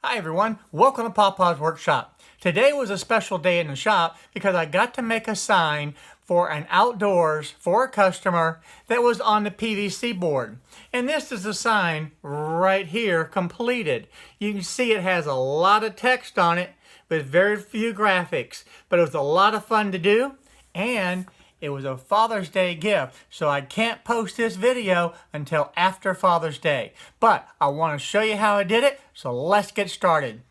Hi everyone, welcome to Papa's Workshop. Today was a special day in the shop because I got to make a sign for an outdoors for a customer that was on the PVC board. And this is the sign right here completed. You can see it has a lot of text on it with very few graphics, but it was a lot of fun to do and it was a Father's Day gift, so I can't post this video until after Father's Day. But I want to show you how I did it, so let's get started.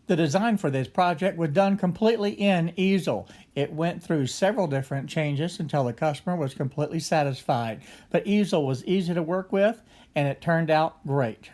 The design for this project was done completely in easel. It went through several different changes until the customer was completely satisfied. But easel was easy to work with and it turned out great.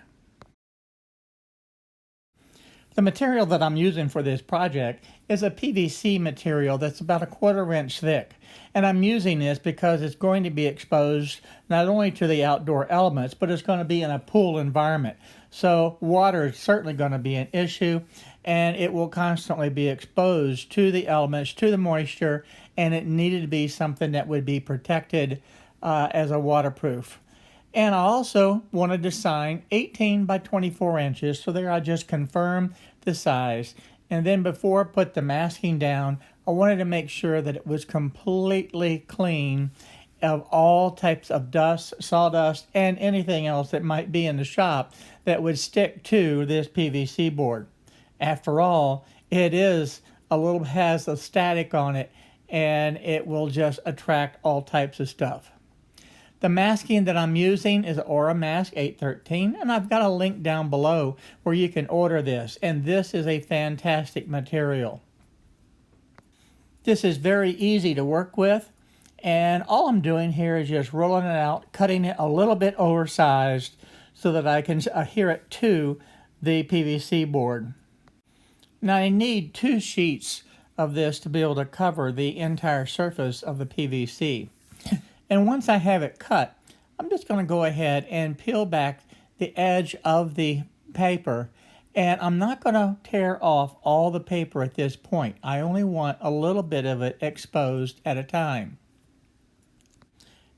The material that I'm using for this project is a PVC material that's about a 1/4 inch thick. And I'm using this because it's going to be exposed not only to the outdoor elements, but it's going to be in a pool environment. So water is certainly going to be an issue, and it will constantly be exposed to the elements, to the moisture, and it needed to be something that would be protected as a waterproof. And I also wanted to sign 18 by 24 inches, so there I just confirmed the size. And then before I put the masking down, I wanted to make sure that it was completely clean of all types of dust, sawdust, and anything else that might be in the shop that would stick to this PVC board. After all, it is has a static on it, and it will just attract all types of stuff. The masking that I'm using is Aura Mask 813, and I've got a link down below where you can order this, and this is a fantastic material. This is very easy to work with, and all I'm doing here is just rolling it out, cutting it a little bit oversized so that I can adhere it to the PVC board. Now I need 2 sheets of this to be able to cover the entire surface of the PVC. And once I have it cut, I'm just going to go ahead and peel back the edge of the paper. And I'm not going to tear off all the paper at this point. I only want a little bit of it exposed at a time.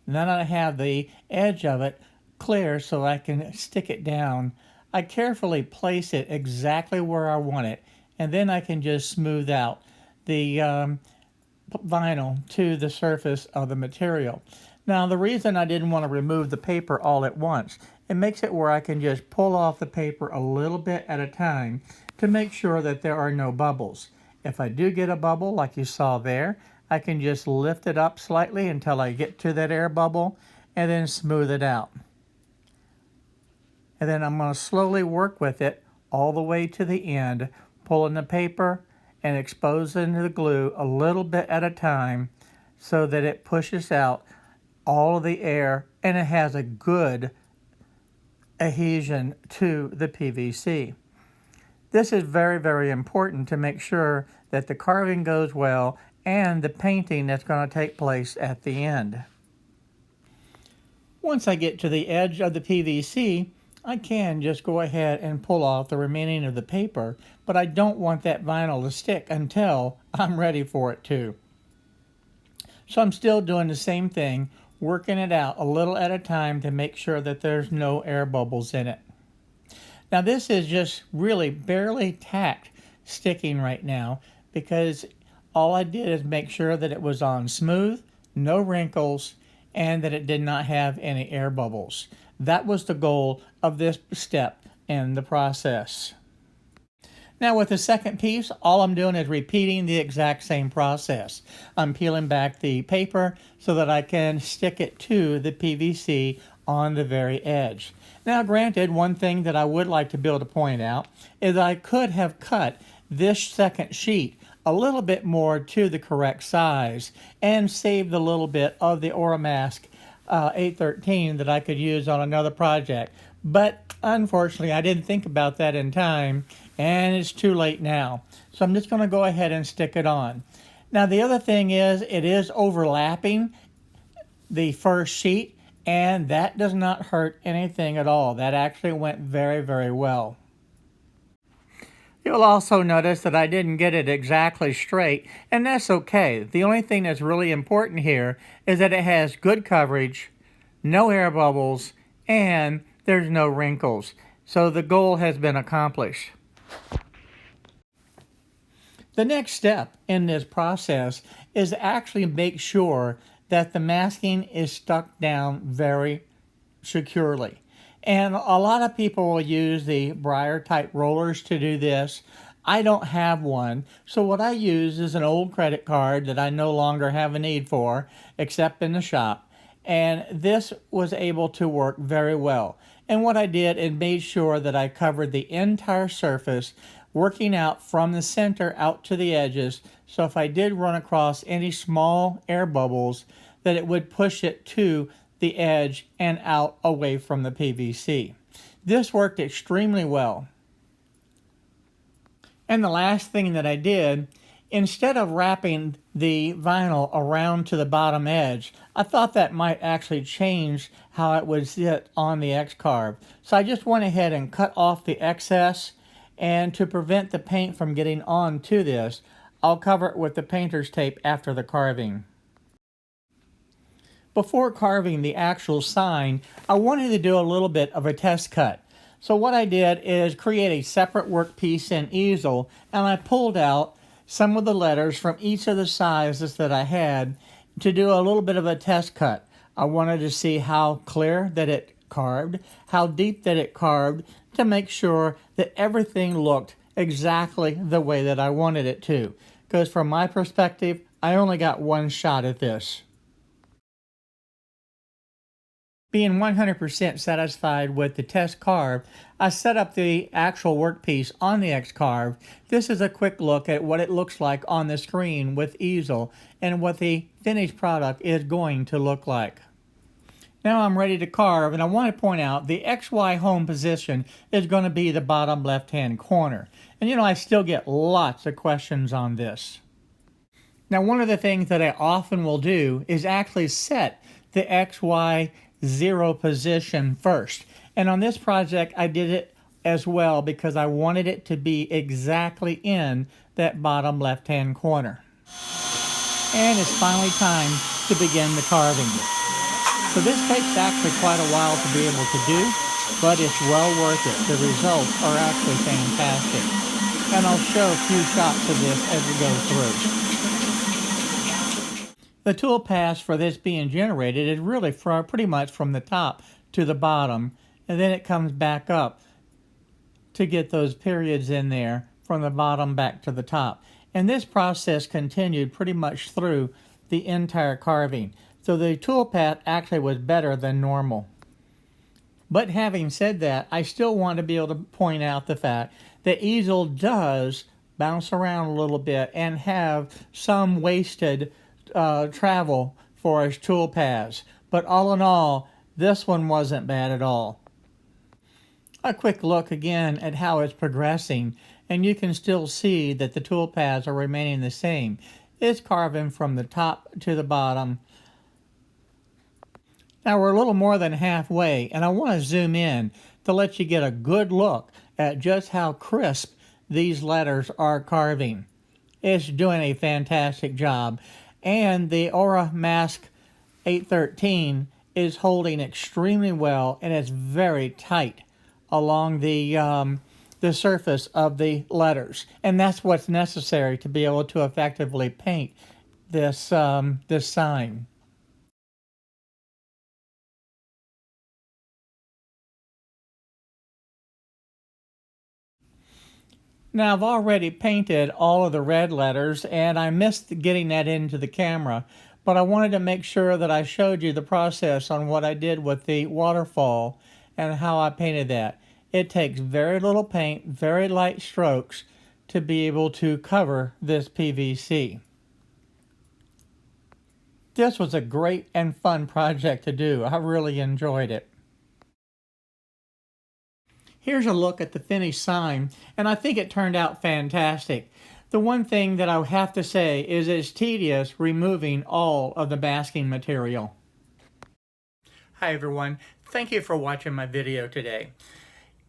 Now that I have the edge of it clear so I can stick it down, I carefully place it exactly where I want it. And then I can just smooth out the vinyl to the surface of the material. Now the reason I didn't want to remove the paper all at once, it makes it where I can just pull off the paper a little bit at a time to make sure that there are no bubbles. If I do get a bubble like you saw there, I can just lift it up slightly until I get to that air bubble and then smooth it out. And then I'm going to slowly work with it all the way to the end, pulling the paper and exposing the glue a little bit at a time so that it pushes out all of the air and it has a good adhesion to the PVC. This is very, very important to make sure that the carving goes well and the painting that's going to take place at the end. Once I get to the edge of the PVC, I can just go ahead and pull off the remaining of the paper, but I don't want that vinyl to stick until I'm ready for it to. So I'm still doing the same thing, working it out a little at a time to make sure that there's no air bubbles in it. Now this is just really barely tacked sticking right now because all I did is make sure that it was on smooth, no wrinkles, and that it did not have any air bubbles. That was the goal of this step in the process. Now with the second piece, all I'm doing is repeating the exact same process. I'm peeling back the paper so that I can stick it to the PVC on the very edge. Now granted, one thing that I would like to be able to point out is I could have cut this second sheet a little bit more to the correct size and saved a little bit of the Aura Mask 813 that I could use on another project. But unfortunately, I didn't think about that in time, and it's too late now. So I'm just going to go ahead and stick it on. Now the other thing is, it is overlapping the first sheet, And that does not hurt anything at all. That actually went very, very well. You'll also notice that I didn't get it exactly straight, and that's okay. The only thing that's really important here is that it has good coverage, no air bubbles, and there's no wrinkles. So the goal has been accomplished. The next step in this process is to actually make sure that the masking is stuck down very securely. And a lot of people will use the briar type rollers to do this. I don't have one, so what I use is an old credit card that I no longer have a need for, except in the shop. And this was able to work very well. And what I did is made sure that I covered the entire surface, working out from the center out to the edges, so if I did run across any small air bubbles, that it would push it to the edge and out away from the PVC. This worked extremely well. And the last thing that I did, instead of wrapping the vinyl around to the bottom edge, I thought that might actually change how it would sit on the X-Carve. So I just went ahead and cut off the excess, and to prevent the paint from getting onto this, I'll cover it with the painter's tape after the carving. Before carving the actual sign, I wanted to do a little bit of a test cut. So what I did is create a separate workpiece in easel, and I pulled out some of the letters from each of the sizes that I had to do a little bit of a test cut. I wanted to see how clear that it carved, how deep that it carved, to make sure that everything looked exactly the way that I wanted it to. Because from my perspective, I only got one shot at this. Being 100% satisfied with the test carve, I set up the actual workpiece on the X-Carve. This is a quick look at what it looks like on the screen with easel and what the finished product is going to look like. Now I'm ready to carve, and I want to point out the XY home position is going to be the bottom left-hand corner. And I still get lots of questions on this. Now one of the things that I often will do is actually set the XY 0 position first. And on this project I did it as well because I wanted it to be exactly in that bottom left-hand corner. And it's finally time to begin the carving. So this takes actually quite a while to be able to do, but it's well worth it. The results are actually fantastic. And I'll show a few shots of this as we go through. The tool pass for this being generated is really pretty much from the top to the bottom, and then it comes back up to get those periods in there from the bottom back to the top. And this process continued pretty much through the entire carving. So the tool path actually was better than normal. But having said that, I still want to be able to point out the fact that easel does bounce around a little bit and have some wasted travel for its tool paths. But all in all, this one wasn't bad at all. A quick look again at how it's progressing, and you can still see that the tool paths are remaining the same. It's carving from the top to the bottom. Now we're a little more than halfway, and I want to zoom in to let you get a good look at just how crisp these letters are carving. It's doing a fantastic job. And the Aura Mask 813 is holding extremely well, and it's very tight along the surface of the letters. And that's what's necessary to be able to effectively paint this, this sign. Now I've already painted all of the red letters, and I missed getting that into the camera, but I wanted to make sure that I showed you the process on what I did with the waterfall and how I painted that. It takes very little paint, very light strokes to be able to cover this PVC. This was a great and fun project to do. I really enjoyed it. Here's a look at the finished sign, and I think it turned out fantastic. The one thing that I have to say is it's tedious removing all of the masking material. Hi everyone, thank you for watching my video today.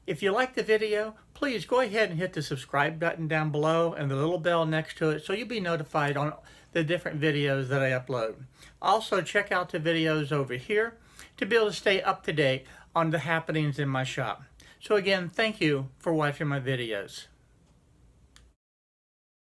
If you like the video, please go ahead and hit the subscribe button down below and the little bell next to it so you'll be notified on the different videos that I upload. Also check out the videos over here to be able to stay up to date on the happenings in my shop. So again, thank you for watching my videos.